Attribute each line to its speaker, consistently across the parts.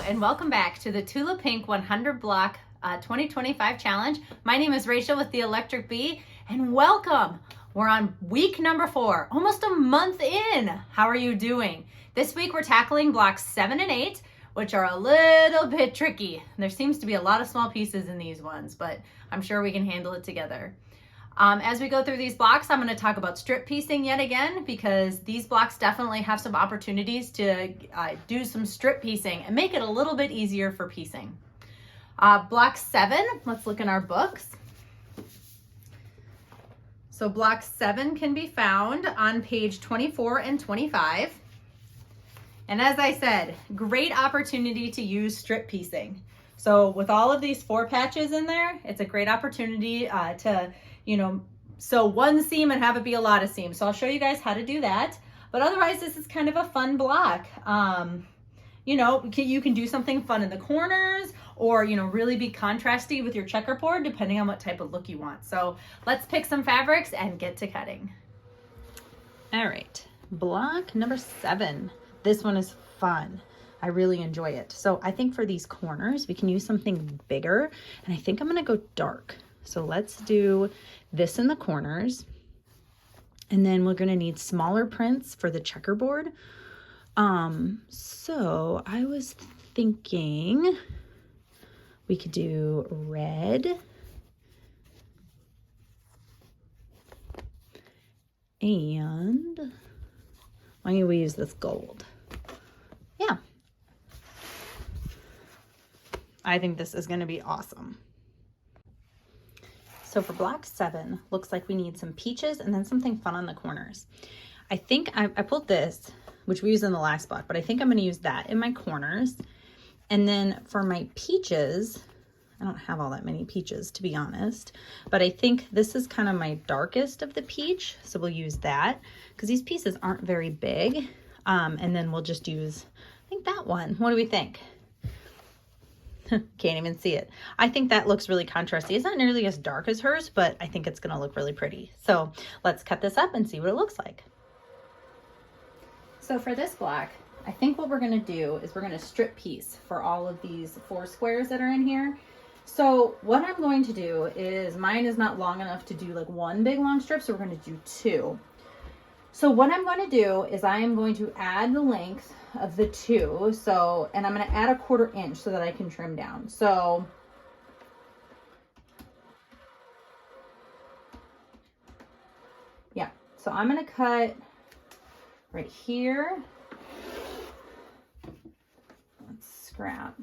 Speaker 1: and welcome back to the Tula Pink 100 Block 2025 Challenge. My name is Rachel with the Electric Bee, and welcome. We're on week number 4, almost a month in. How are you doing? This week we're tackling blocks 7 and 8, which are a little bit tricky. There seems to be a lot of small pieces in these ones, but I'm sure we can handle it together. As we go through these blocks, I'm going to talk about strip piecing yet again, because these blocks definitely have some opportunities to do some strip piecing and make it a little bit easier for piecing. Block 7, let's look in our books. So block 7 can be found on page 24 and 25. And as I said, great opportunity to use strip piecing. So with all of these 4 patches in there, it's a great opportunity to sew one seam and have it be a lot of seams. So I'll show you guys how to do that. But otherwise, this is kind of a fun block. You can do something fun in the corners, or really be contrasty with your checkerboard, depending on what type of look you want. So let's pick some fabrics and get to cutting. All right, block number 7. This one is fun. I really enjoy it. So I think for these corners, we can use something bigger, and I think I'm gonna go dark. So let's do this in the corners, and then we're gonna need smaller prints for the checkerboard. So I was thinking we could do red and why don't we use this gold? Yeah. I think this is gonna be awesome. So for block 7, looks like we need some peaches and then something fun on the corners. I think I pulled this, which we used in the last block, but I think I'm going to use that in my corners. And then for my peaches, I don't have all that many peaches, to be honest, but I think this is kind of my darkest of the peach. So we'll use that because these pieces aren't very big. And then we'll just use, I think that one. What do we think? Can't even see it. I think that looks really contrasty. It's not nearly as dark as hers, but I think it's going to look really pretty. So let's cut this up and see what it looks like. So for this block, I think what we're going to do is we're going to strip piece for all of these 4 squares that are in here. So what I'm going to do is, mine is not long enough to do like one big long strip, so we're going to do 2. So what I'm going to do is I am going to add the length of the 2. So, and I'm going to add 1/4 inch so that I can trim down. So yeah, so I'm going to cut right here. Let's scrap.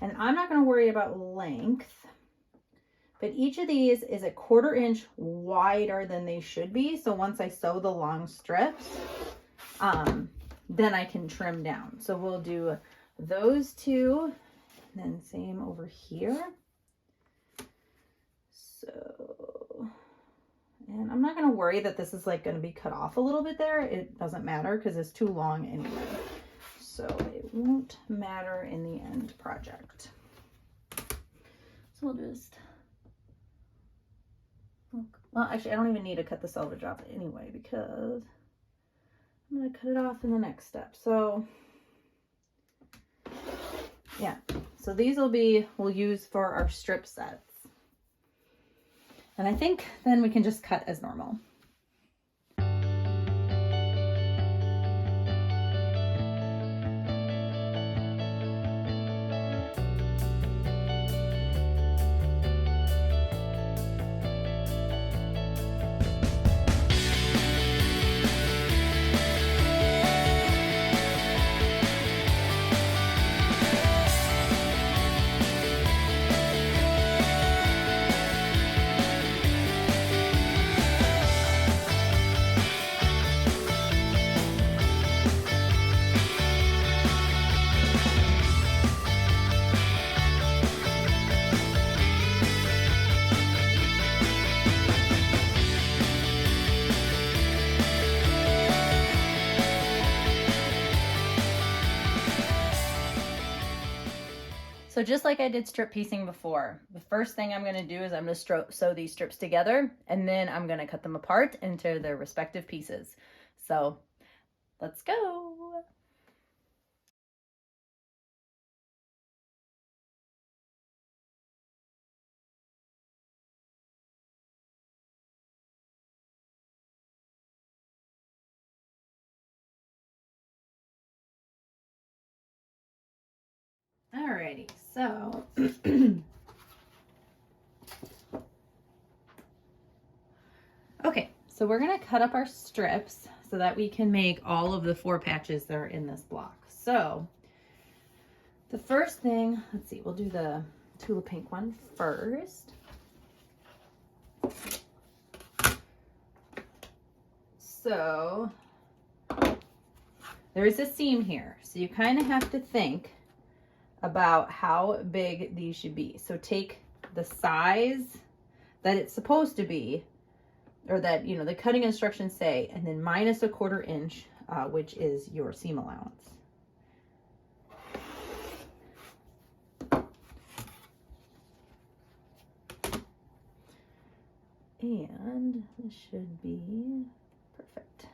Speaker 1: And I'm not going to worry about length, but each of these is 1/4 inch wider than they should be. So once I sew the long strips, then I can trim down. So we'll do those 2, and then same over here. So, and I'm not going to worry that this is like going to be cut off a little bit there. It doesn't matter because it's too long anyway. So it won't matter in the end project. So we'll just, well, actually I don't even need to cut the selvage off anyway, because I'm going to cut it off in the next step. So yeah, so these we'll use for our strip sets. And I think then we can just cut as normal. So just like I did strip piecing before, the first thing I'm going to do is I'm going to sew these strips together, and then I'm going to cut them apart into their respective pieces. So let's go. Alrighty, so okay, so we're gonna cut up our strips so that we can make all of the 4 patches that are in this block. So the first thing, let's see, we'll do the Tula Pink one first. So there's a seam here, so you kind of have to think about how big these should be. So take the size that it's supposed to be, or that, you know, the cutting instructions say, and then minus a 1/4 inch, which is your seam allowance. And this should be perfect.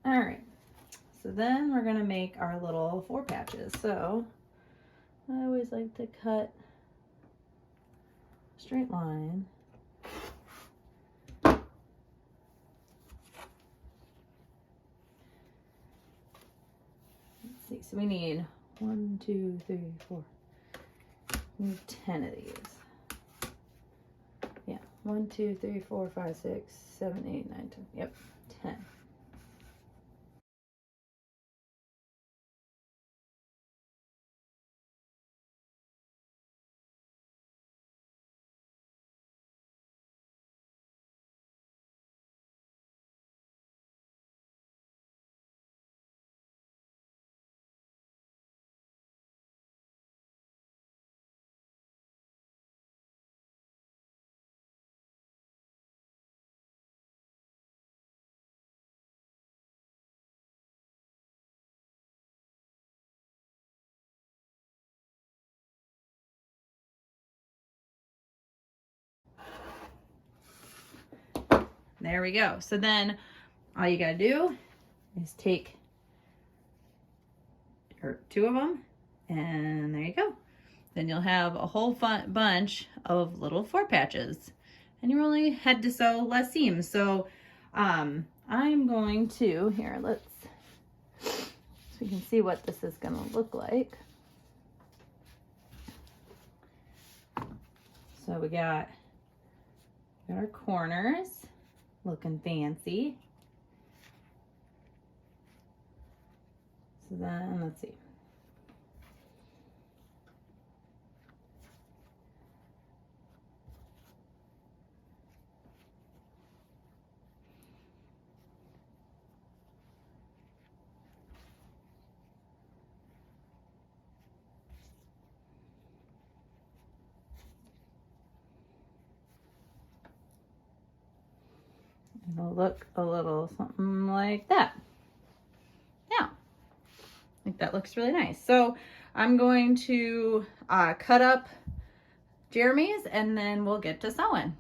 Speaker 1: All right, so then we're gonna make our little 4 patches. So I always like to cut a straight line. Let's see, so we need 1, 2, 3, 4. We need 10 of these. Yeah, 1, 2, 3, 4, 5, 6, 7, 8, 9, 10. Yep, 10. There we go. So then all you gotta do is take 2 of them, and there you go. Then you'll have a whole bunch of little 4 patches, and you only had to sew less seams. So I'm going to, here, so we can see what this is gonna look like. So we got our corners looking fancy. So then, let's see. It'll look a little something like that. Yeah, I think that looks really nice. So I'm going to cut up Jeremy's, and then we'll get to sewing.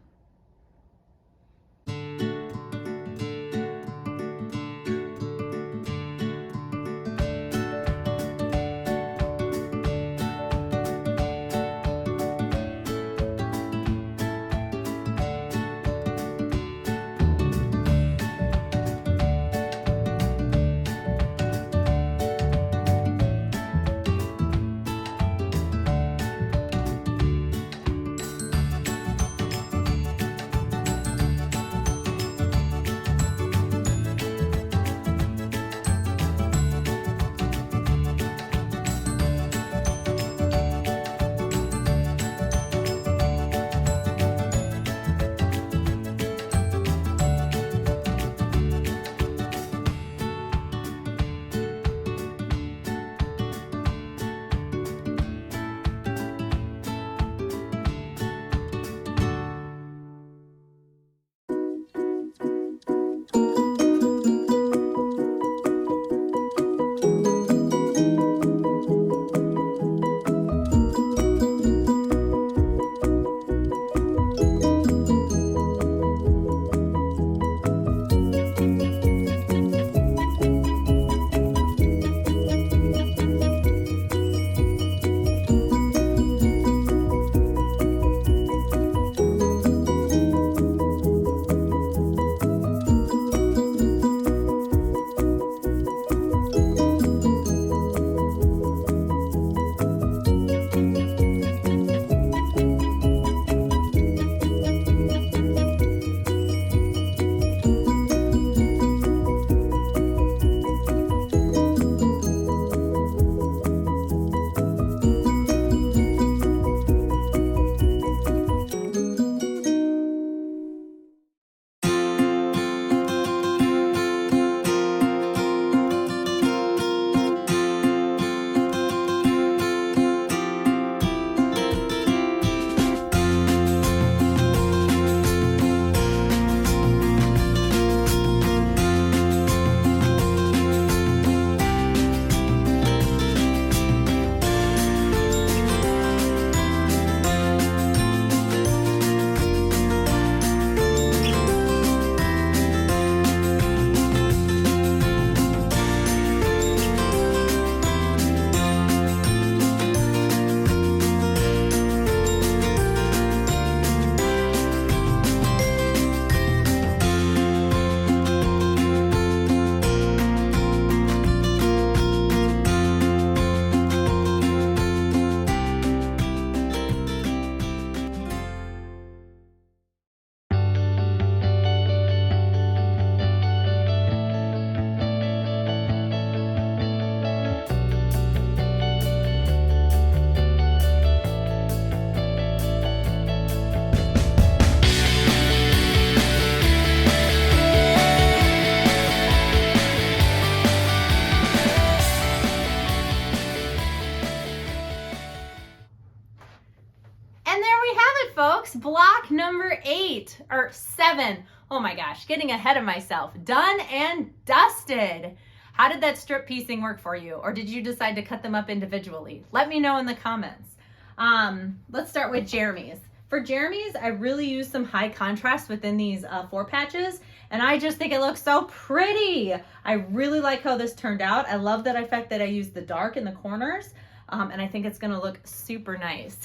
Speaker 1: And there we have it, folks. Block number 8 or 7. Oh my gosh, getting ahead of myself. Done and dusted. How did that strip piecing work for you? Or did you decide to cut them up individually? Let me know in the comments. Let's start with Jeremy's. For Jeremy's, I really used some high contrast within these 4 patches, and I just think it looks so pretty. I really like how this turned out. I love that fact that I used the dark in the corners, and I think it's gonna look super nice.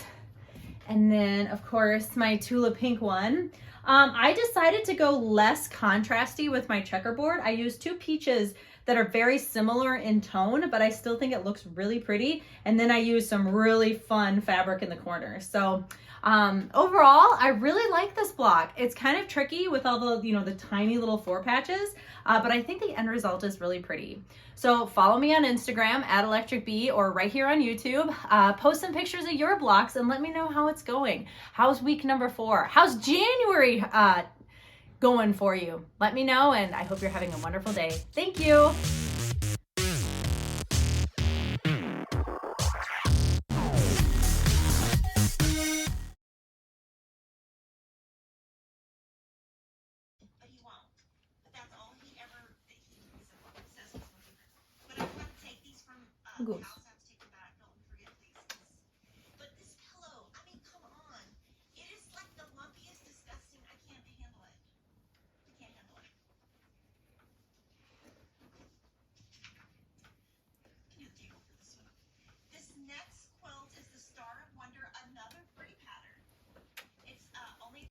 Speaker 1: And then, of course, my Tula Pink one. I decided to go less contrasty with my checkerboard. I used 2 peaches that are very similar in tone, but I still think it looks really pretty. And then I used some really fun fabric in the corners. So overall, I really like this block. It's kind of tricky with all the, the tiny little 4 patches, but I think the end result is really pretty. So follow me on Instagram @electricbee or right here on YouTube. Post some pictures of your blocks and let me know how it's going. How's week number 4? How's January going for you? Let me know, and I hope you're having a wonderful day. Thank you. Goose.